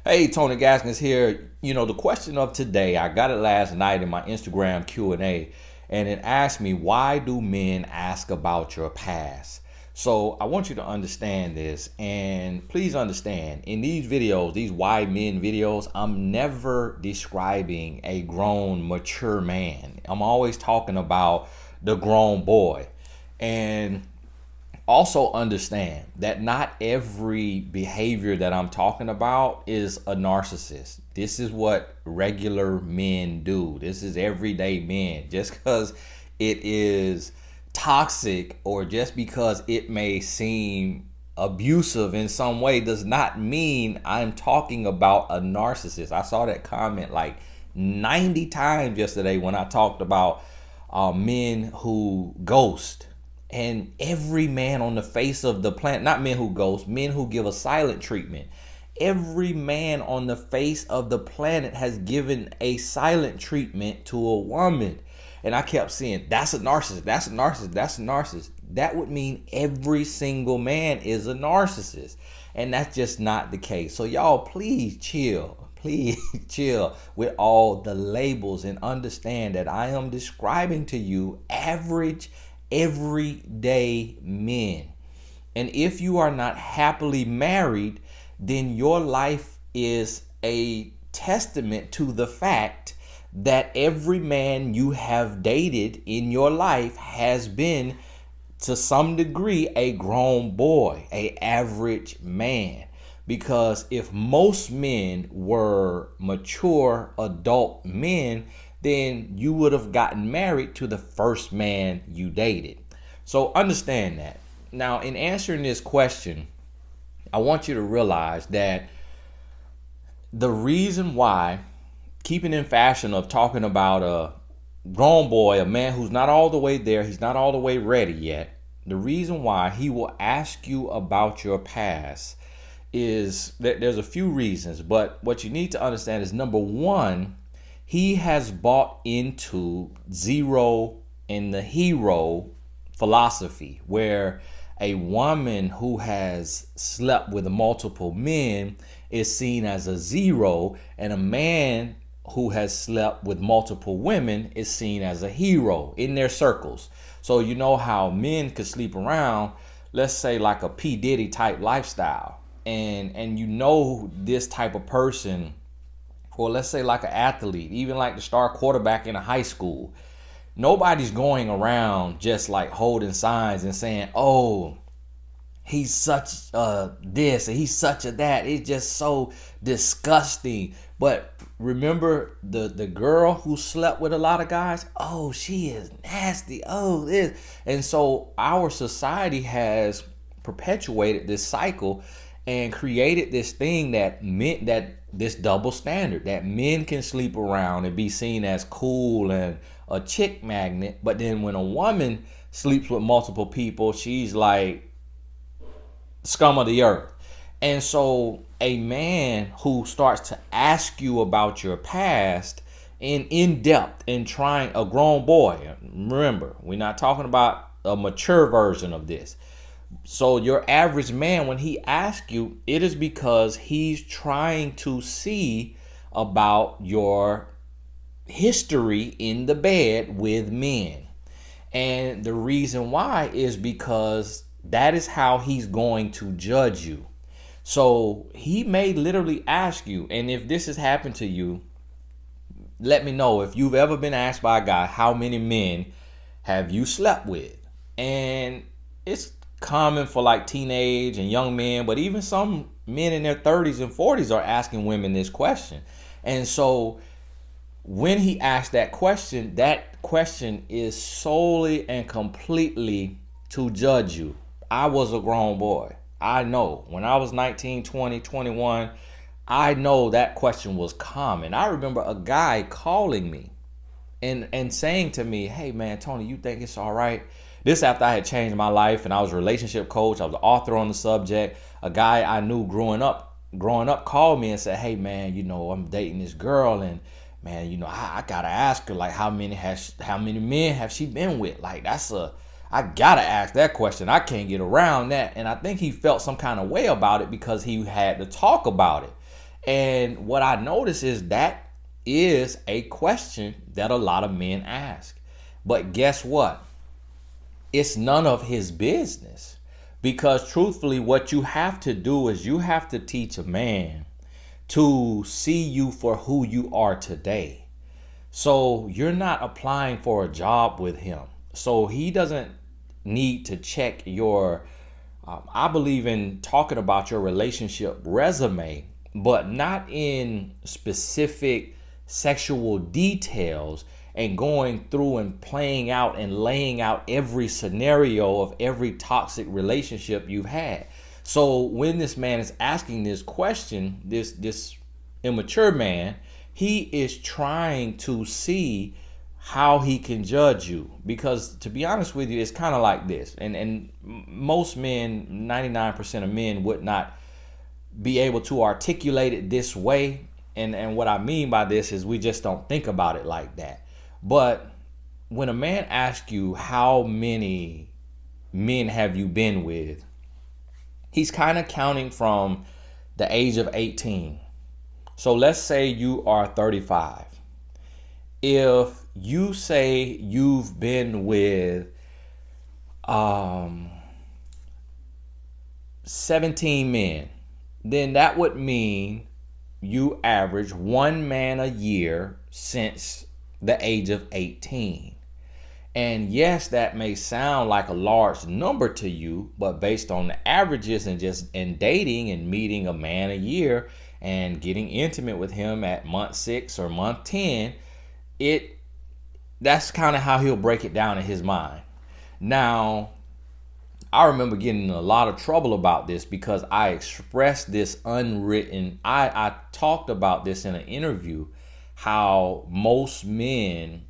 Hey, Tony Gaskins here. The question of today, I got it last night in my Instagram Q&A, and it asked me, why do men ask about your past? So I want you to understand this, and please understand, in these videos, these why men videos, I'm never describing a grown, mature man. I'm always talking about the grown boy. And also understand that not every behavior that I'm talking about is a narcissist. This is what regular men do. This is everyday men. Just because it is toxic or just because it may seem abusive in some way does not mean I'm talking about a narcissist. I saw that comment like 90 times yesterday when I talked about men who ghost. And every man on the face of the planet, not men who ghost, men who give a silent treatment. Every man on the face of the planet has given a silent treatment to a woman. And I kept saying, that's a narcissist, that's a narcissist, that's a narcissist. That would mean every single man is a narcissist. And that's just not the case. So y'all, please chill. Please chill with all the labels and understand that I am describing to you average everyday men. And if you are not happily married, then your life is a testament to the fact that every man you have dated in your life has been to some degree a grown boy, a average man. Because if most men were mature adult men, then you would have gotten married to the first man you dated. So understand that. Now, in answering this question, I want you to realize that the reason why, keeping in fashion of talking about a grown boy, a man who's not all the way there, he's not all the way ready yet, the reason why he will ask you about your past is that there's a few reasons, but what you need to understand is, number one, he has bought into zero and the hero philosophy, where a woman who has slept with multiple men is seen as a zero, and a man who has slept with multiple women is seen as a hero in their circles. So you know how men could sleep around, let's say like a P. Diddy type lifestyle, and you know this type of person, or let's say like an athlete, even like the star quarterback in a high school, nobody's going around just like holding signs and saying, oh, he's such this and he's such a that. It's just so disgusting. But remember the girl who slept with a lot of guys? Oh, she is nasty. Oh, this. And so our society has perpetuated this cycle and created this thing that meant that this double standard, that men can sleep around and be seen as cool and a chick magnet, but then when a woman sleeps with multiple people, she's like scum of the earth. And so a man who starts to ask you about your past in depth and trying, a grown boy, remember, we're not talking about a mature version of this. So your average man, when he asks you, it is because he's trying to see about your history in the bed with men. And the reason why is because that is how he's going to judge you. So he may literally ask you, and if this has happened to you, let me know. If you've ever been asked by a guy, how many men have you slept with? And it's common for like teenage and young men, but even some men in their 30s and 40s are asking women this question. And so when he asks that question is solely and completely to judge you. I was a grown boy. I know when I was 19, 20, 21, I know that question was common. I remember a guy calling me and saying to me, hey man, Tony, you think it's all right? This after I had changed my life and I was a relationship coach. I was an author on the subject. A guy I knew growing up called me and said, hey man, I'm dating this girl, and man, I gotta ask her, like, how many men have she been with? Like, I gotta ask that question. I can't get around that. And I think he felt some kind of way about it because he had to talk about it. And what I notice is that is a question that a lot of men ask. But guess what? It's none of his business. Because truthfully, what you have to do is you have to teach a man to see you for who you are today. So you're not applying for a job with him. So he doesn't need to check your, I believe in talking about your relationship resume, but not in specific sexual details and going through and playing out and laying out every scenario of every toxic relationship you've had. So when this man is asking this question, this immature man, he is trying to see how he can judge you. Because to be honest with you, it's kind of like this. And most men, 99% of men would not be able to articulate it this way. And what I mean by this is we just don't think about it like that. But when a man asks you how many men have you been with, he's kind of counting from the age of 18. So let's say you are 35. If you say you've been with 17 men, then that would mean you average one man a year since the age of 18. And yes, that may sound like a large number to you, but based on the averages and just in dating and meeting a man a year and getting intimate with him at month 6 or month 10, that's kind of how he'll break it down in his mind. Now, I remember getting in a lot of trouble about this because I expressed this unwritten. I talked about this in an interview, how most men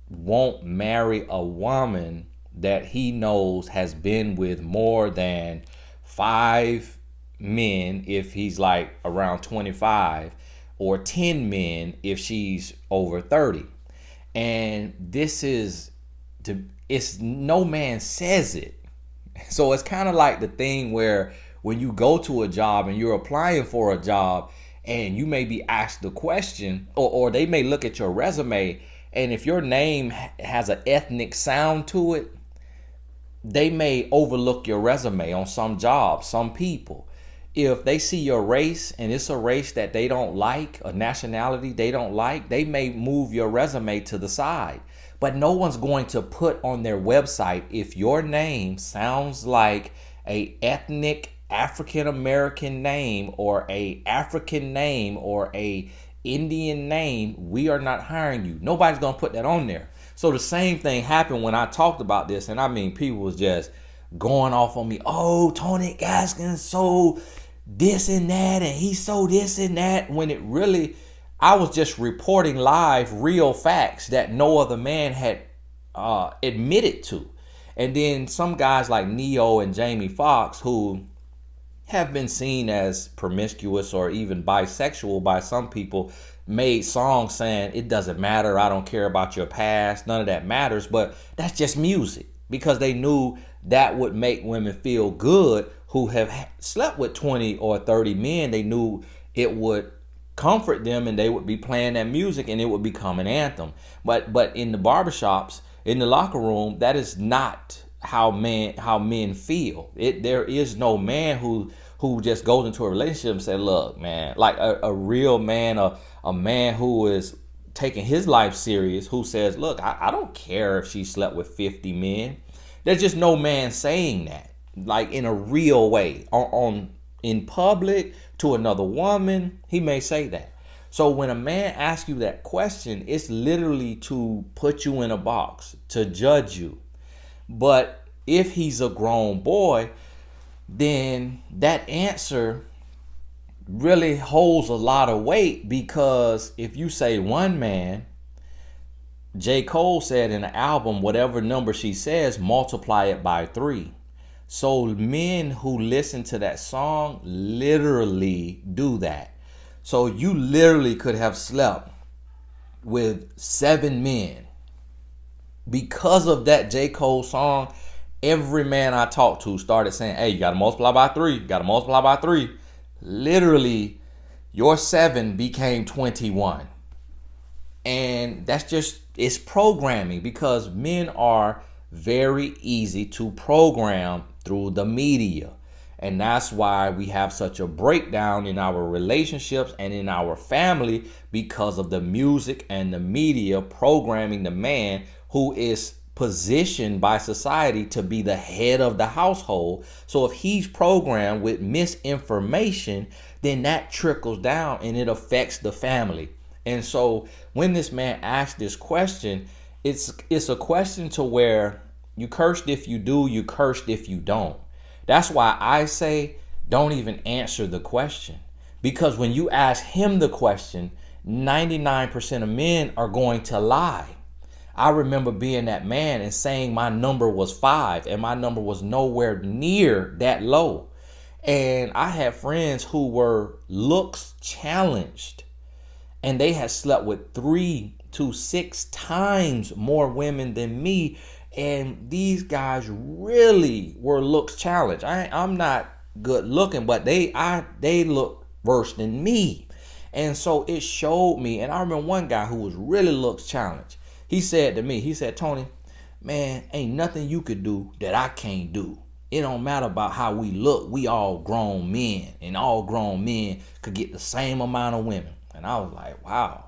won't marry a woman that he knows has been with more than 5 men if he's like around 25, or 10 men if she's over 30. And it's no man says it. So it's kind of like the thing where when you go to a job and you're applying for a job and you may be asked the question, or they may look at your resume, and if your name has an ethnic sound to it, they may overlook your resume on some jobs, some people. If they see your race and it's a race that they don't like, a nationality they don't like, they may move your resume to the side. But no one's going to put on their website if your name sounds like a ethnic African American name or a African name or a Indian name, we are not hiring you. Nobody's going to put that on there. So the same thing happened when I talked about this. And I mean, people was just going off on me. Oh, Tony Gaskins so this and that, and he's so this and that, when it really, I was just reporting live real facts that no other man had admitted to. And then some guys like Neo and Jamie Foxx, who have been seen as promiscuous or even bisexual by some people, made songs saying it doesn't matter, I don't care about your past, none of that matters. But that's just music, because they knew that would make women feel good who have slept with 20 or 30 men. They knew it would comfort them, and they would be playing that music and it would become an anthem. But in the barbershops, in the locker room, that is not how men feel. There is no man who just goes into a relationship and says, look, man, like a real man, a man who is taking his life serious, who says, look, I don't care if she slept with 50 men. There's just no man saying that, like in a real way. In public to another woman, he may say that. So when a man asks you that question, it's literally to put you in a box, to judge you. But if he's a grown boy, then that answer really holds a lot of weight, because if you say one man, J. Cole said in the album, whatever number she says, multiply it by 3. So men who listen to that song literally do that. So you literally could have slept with 7 men. Because of that J. Cole song, every man I talked to started saying, hey, you got to multiply by 3. You got to multiply by 3. Literally, Your 7 became 21. And that's just, it's programming, because men are very easy to program through the media. And that's why we have such a breakdown in our relationships and in our family, because of the music and the media programming the man who is positioned by society to be the head of the household. So if he's programmed with misinformation, then that trickles down and it affects the family. And so when this man asked this question, it's a question to where you cursed if you do, you cursed if you don't. That's why I say don't even answer the question. Because when you ask him the question, 99% of men are going to lie. I remember being that man and saying my number was 5, and my number was nowhere near that low. And I had friends who were looks challenged, and they had slept with 3 to 6 times more women than me. And these guys really were looks challenged. I'm not good looking, but they look worse than me. And so it showed me. And I remember one guy who was really looks challenged. He said to me, he said, Tony, man, ain't nothing you could do that I can't do. It don't matter about how we look. We all grown men, and all grown men could get the same amount of women. And I was like, wow.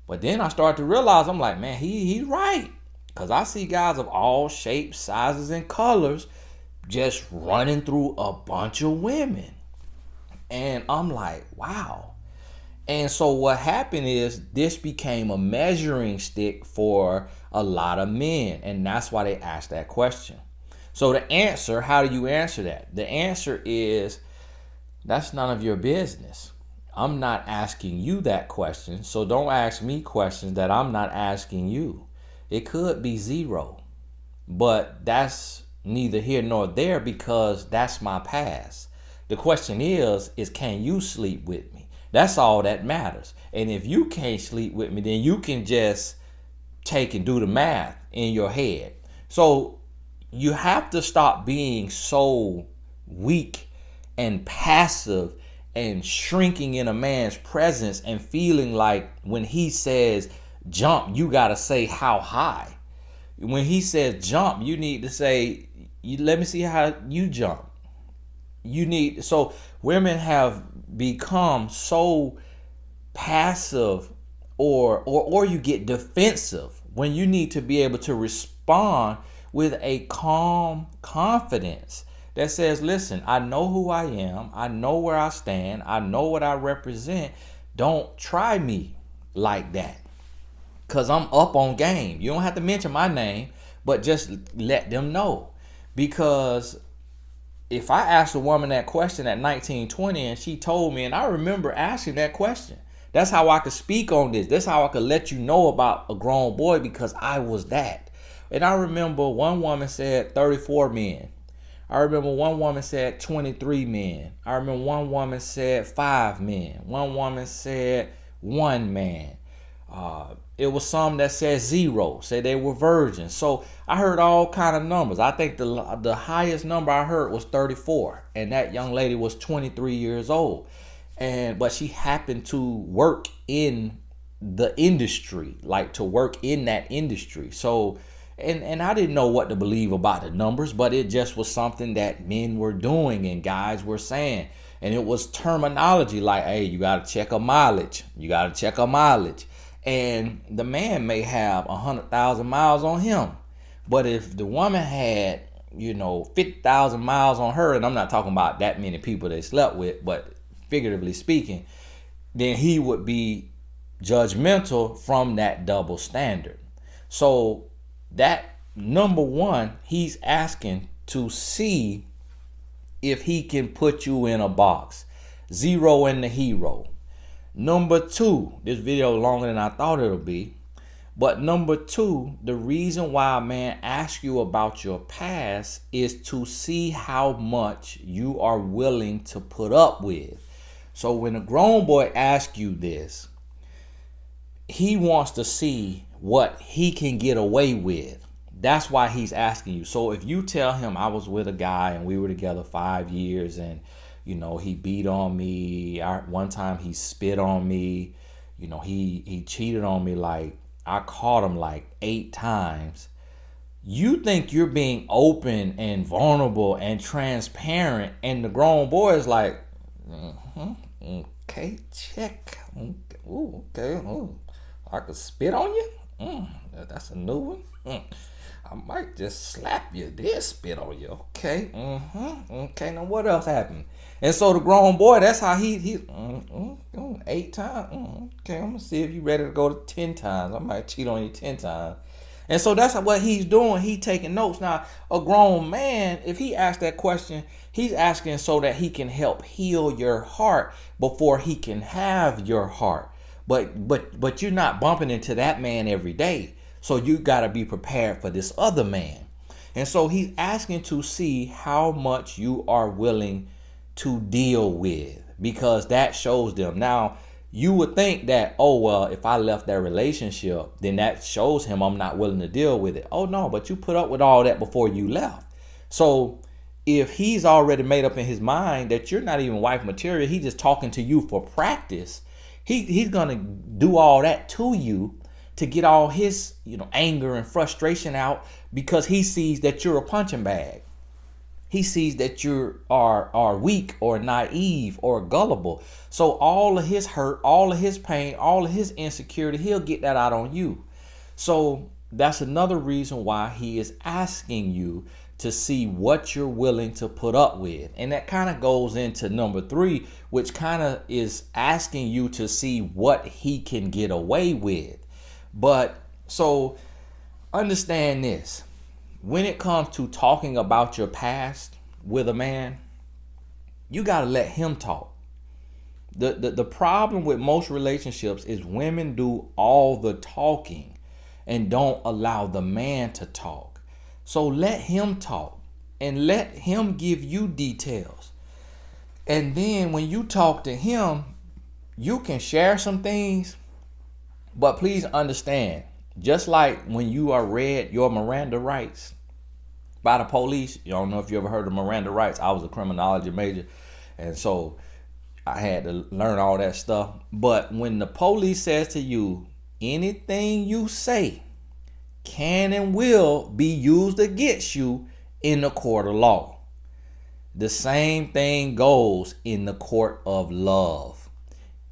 But then I started to realize, I'm like, man, he's right. Because I see guys of all shapes, sizes, and colors just running through a bunch of women. And I'm like, wow. And so what happened is this became a measuring stick for a lot of men. And that's why they asked that question. So the answer, how do you answer that? The answer is, that's none of your business. I'm not asking you that question. So don't ask me questions that I'm not asking you. It could be 0, but that's neither here nor there, because that's my past. The question is can you sleep with me? That's all that matters. And if you can't sleep with me, then you can just take and do the math in your head. So you have to stop being so weak and passive and shrinking in a man's presence and feeling like when he says jump, you got to say how high. When he says jump, you need to say, let me see how you jump. So women have become so passive, or you get defensive when you need to be able to respond with a calm confidence that says, listen, I know who I am. I know where I stand. I know what I represent. Don't try me like that, because I'm up on game. You don't have to mention my name, but just let them know. Because if I asked a woman that question at 19, 20, and she told me, and I remember asking that question, that's how I could speak on this. That's how I could let you know about a grown boy, because I was that. And I remember one woman said 34 men. I remember one woman said 23 men. I remember one woman said 5 men. One woman said 1 man. It was some that said 0, said they were virgins. So I heard all kind of numbers. I think the highest number I heard was 34, and that young lady was 23 years old. But she happened to work in the industry, like to work in that industry. So, and I didn't know what to believe about the numbers, but it just was something that men were doing and guys were saying. And it was terminology like, hey, you got to check a mileage. You got to check a mileage. And the man may have 100,000 miles on him. But if the woman had, 50,000 miles on her, and I'm not talking about that many people they slept with, but figuratively speaking, then he would be judgmental from that double standard. So that number one, he's asking to see if he can put you in a box. 0 in the hero. Number 2, this video longer than I thought it'll be. But number 2, the reason why a man asks you about your past is to see how much you are willing to put up with. So when a grown boy asks you this, he wants to see what he can get away with. That's why he's asking you. So if you tell him I was with a guy and we were together 5 years and He beat on me. One time he spit on me. He cheated on me. Like, I caught him like 8 times. You think you're being open and vulnerable and transparent, and the grown boy is like, okay, check. Ooh, okay. Ooh, I could spit on you? That's a new one. I might just slap you, then spit on you. Okay. Okay, now what else happened? And so the grown boy, that's how he 8 times. Okay, I'm gonna see if you ready to go to 10 times. I might cheat on you 10 times. And so that's what he's doing. He taking notes. Now, a grown man, if he asks that question, he's asking so that he can help heal your heart before he can have your heart. But you're not bumping into that man every day. So you got to be prepared for this other man. And so he's asking to see how much you are willing to deal with, because that shows them. Now, you would think that, oh, well, if I left that relationship, then that shows him I'm not willing to deal with it. Oh, no, but you put up with all that before you left. So if he's already made up in his mind that you're not even wife material, he's just talking to you for practice. He's going to do all that to you to get all his, anger and frustration out, because he sees that you're a punching bag. He sees that you are weak or naive or gullible. So all of his hurt, all of his pain, all of his insecurity, he'll get that out on you. So that's another reason why he is asking you to see what you're willing to put up with. And that kind of goes into number 3, which kind of is asking you to see what he can get away with. But so understand this. When it comes to talking about your past with a man, you got to let him talk. The problem with most relationships is women do all the talking and don't allow the man to talk. So let him talk and let him give you details. And then when you talk to him, you can share some things, but please understand, just like when you are read your Miranda rights by the police, you don't know if you ever heard of Miranda rights. I was a criminology major, and so I had to learn all that stuff. But when the police says to you, anything you say can and will be used against you in the court of law. The same thing goes in the court of love.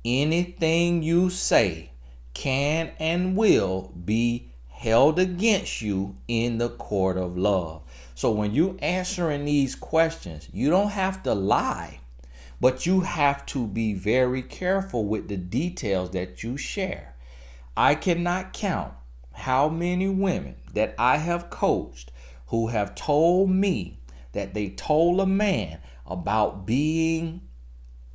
Anything you say can and will be held against you in the court of love. So when you answering these questions, you don't have to lie, but you have to be very careful with the details that you share. I cannot count how many women that I have coached who have told me that they told a man about being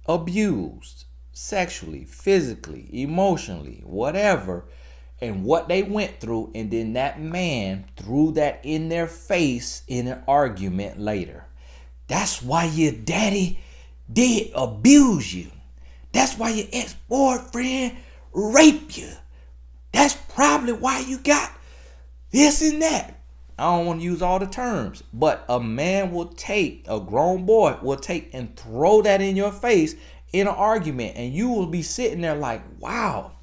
abused sexually, physically, emotionally, whatever, and what they went through, and then that man threw that in their face in an argument later. That's why your daddy did abuse you. That's why your ex-boyfriend raped you. That's probably why you got this and that. I don't want to use all the terms, but a man will take, a grown boy will take and throw that in your face in an argument, and you will be sitting there like, wow,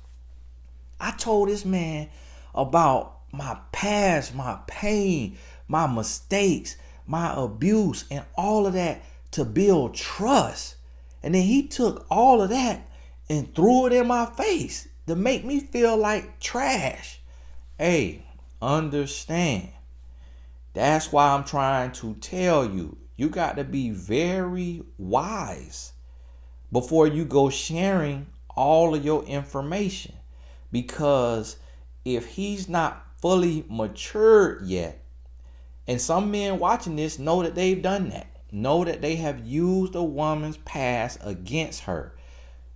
I told this man about my past, my pain, my mistakes, my abuse, and all of that to build trust. And then he took all of that and threw it in my face to make me feel like trash. Hey, understand. That's why I'm trying to tell you, you got to be very wise before you go sharing all of your information. Because if he's not fully matured yet, and some men watching this know that they've done that, know that they have used a woman's past against her,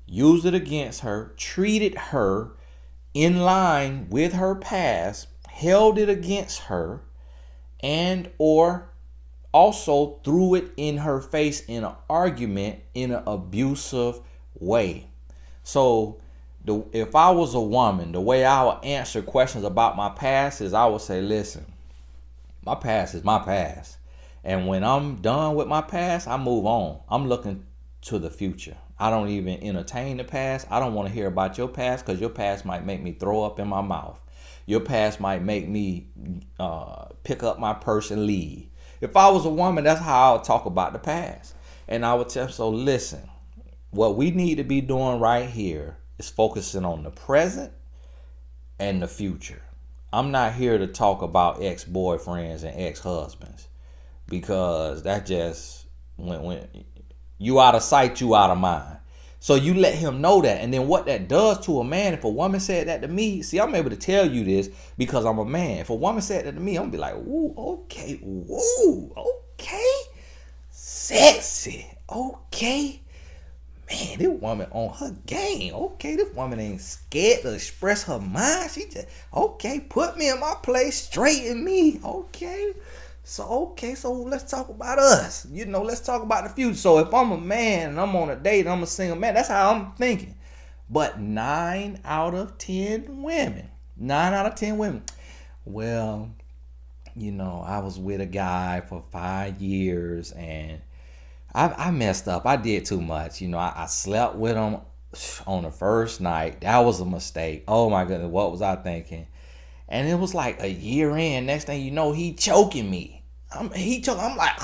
used it against her, treated her in line with her past, held it against her, and or also threw it in her face in an argument in an abusive way. So if I was a woman, the way I would answer questions about my past is I would say, listen, my past is my past. And when I'm done with my past, I move on. I'm looking to the future. I don't even entertain the past. I don't want to hear about your past because your past might make me throw up in my mouth. Your past might make me pick up my purse and leave. If I was a woman, that's how I would talk about the past. And I would tell them, so listen, what we need to be doing right here is focusing on the present and the future. I'm not here to talk about ex-boyfriends and ex-husbands because that just when you out of sight, you out of mind. So you let him know that. And then what that does to a man, if a woman said that to me, see, I'm able to tell you this because I'm a man. If a woman said that to me, I'm gonna be like, ooh, okay, woo, okay, sexy, okay. Man, this woman on her game. Okay, this woman ain't scared to express her mind. She just, okay, put me in my place, straighten me. Okay. So let's talk about us. Let's talk about the future. So if I'm a man and I'm on a date and I'm a single man, that's how I'm thinking. But 9 out of 10 women, well, I was with a guy for 5 years and I messed up. I did too much. I slept with him on the first night. That was a mistake. Oh my goodness, what was I thinking? And it was like a year in. Next thing you know, he choking me. I'm like,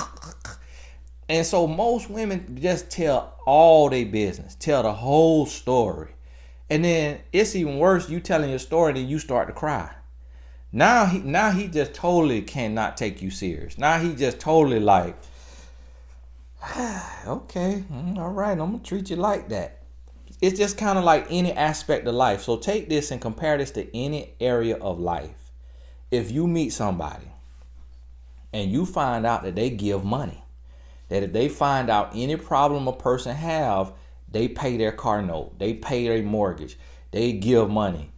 and so most women just tell all their business, tell the whole story. And then it's even worse, you telling your story, then you start to cry. Now he just totally cannot take you serious. Now he just totally like, okay, all right, I'm gonna treat you like that. It's just kind of like any aspect of life. So take this and compare this to any area of life. If you meet somebody and you find out that they give money, that if they find out any problem a person have, they pay their car note, they pay their mortgage, they give money.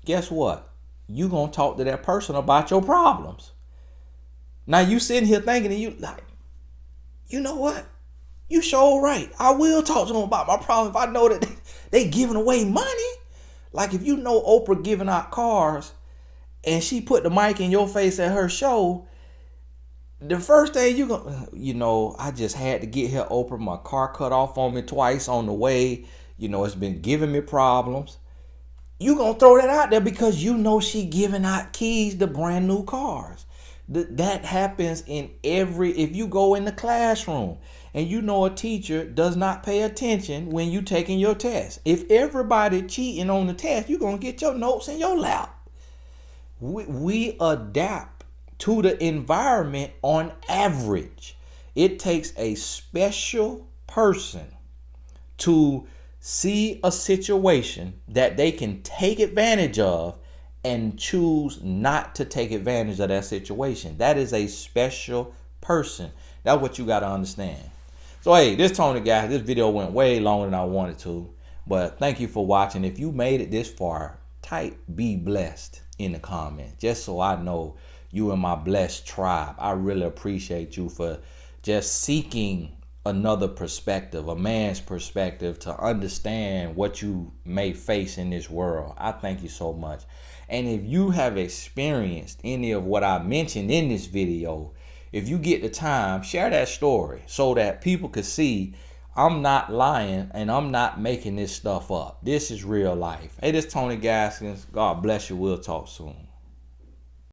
Guess what? You gonna talk to that person about your problems. Now you sitting here thinking, and you like, you know what? You sure right. I will talk to them about my problem if I know that they giving away money. Like if you know Oprah giving out cars and she put the mic in your face at her show, the first thing you go, I just had to get here, Oprah. My car cut off on me twice on the way. It's been giving me problems. You gonna throw that out there because she giving out keys to brand new cars. That happens if you go in the classroom and a teacher does not pay attention when you taking your test. If everybody cheating on the test, you're going to get your notes in your lap. We adapt to the environment on average. It takes a special person to see a situation that they can take advantage of and choose not to take advantage of that situation. That is a special person. That's what you got to understand. So, hey, this Tony guy, this video went way longer than I wanted to. But thank you for watching. If you made it this far, type "be blessed" in the comments, just so I know you in my blessed tribe. I really appreciate you for just seeking another perspective, a man's perspective, to understand what you may face in this world. I thank you so much. And if you have experienced any of what I mentioned in this video, if you get the time, share that story so that people could see I'm not lying and I'm not making this stuff up. This is real life. Hey, this is Tony Gaskins. God bless you. We'll talk soon.